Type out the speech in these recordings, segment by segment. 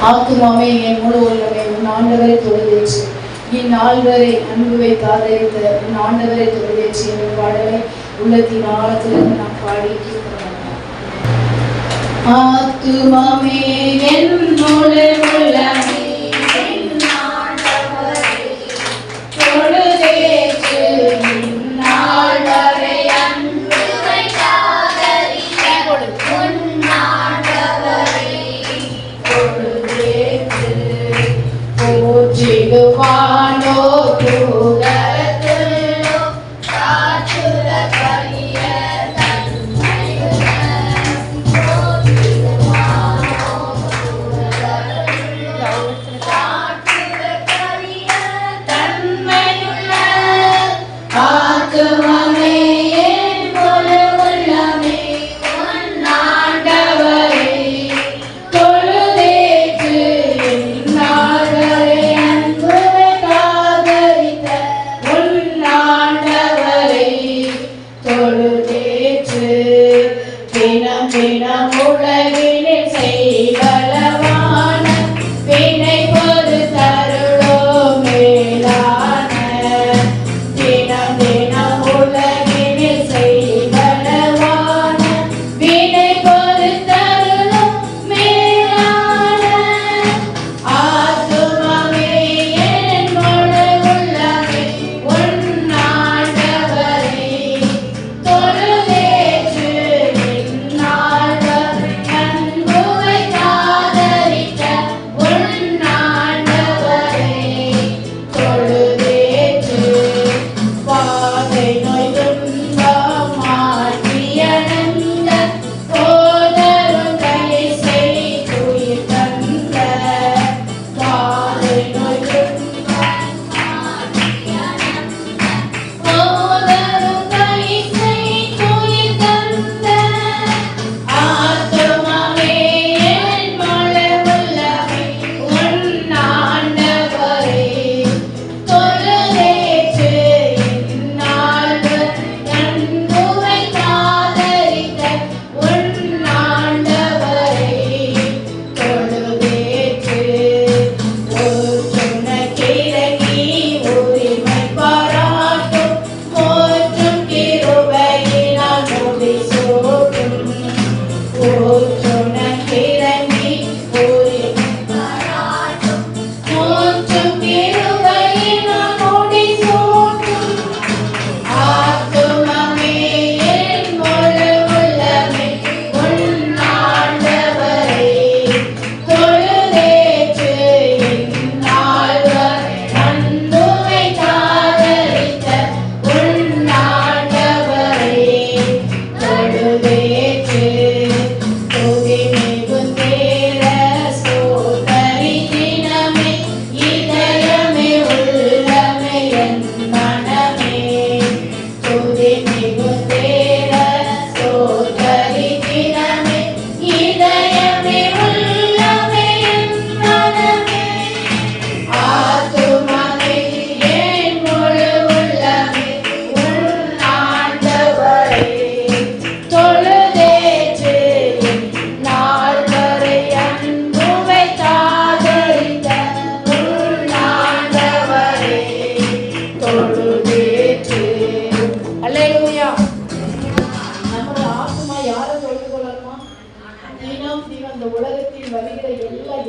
ஆத்துமாவே என் முழு உள்ளமே உன் ஆண்டவரை தொழுதேற்று. இந்நாள் வரை அன்பு வைத்து ஆதரித்த உன் ஆண்டவரை தொழுதேற்று என்ற பாடலை உள்ளத்தின் ஆழத்திலிருந்து நாம் பாடி ஆத்துமாவே என் முழு உள்ளமே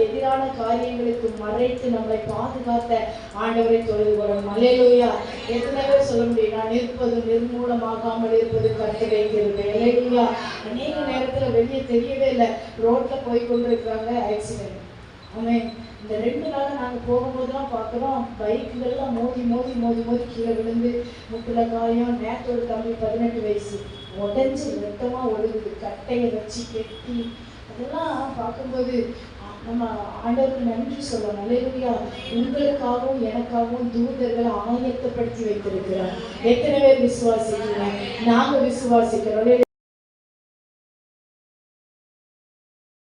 எதிரான காரியங்களுக்கு மறைத்து நம்மை பாதுகாத்த ஆண்டவரை தொழுகிறோம். அல்லேலூயா. எத்தனை பேர் சொல்ல முடியும், நான் இருப்பது நிர்மூலமாகாமல் இருப்பது கர்த்தருடைய கிருபை. அல்லேலூயா. அநேக நேரத்துல வெளியே தெரியவே இல்லை, ரோட்ல போய் கொண்டிருக்கிறாங்க, ஆக்சிடென்ட். ஆமென். இந்த 2 நாள் நாங்கள் போகும்போதுலாம் பார்க்குறோம், பைக்குகள்லாம் மோதி மோதி மோதி மோதி கீழே விழுந்து முட்டுல காயம். நேரத்தோட தம்பி 18 வயசு உடஞ்சி ரத்தமா ஒழுகுது, கட்டையை வச்சு கெட்டி. அதெல்லாம் பார்க்கும்போது நம்ம ஆண்டவருக்கு நன்றி சொல்லணும். அல்லேலூயா. உங்களுக்காகவும் எனக்காகவும் தூதர்களை ஆயத்தப்படுத்தி வைத்திருக்கிறார். எத்தனை பேர் விசுவாசிக்கிறோம்? நாங்க விசுவாசிக்கிறோம்.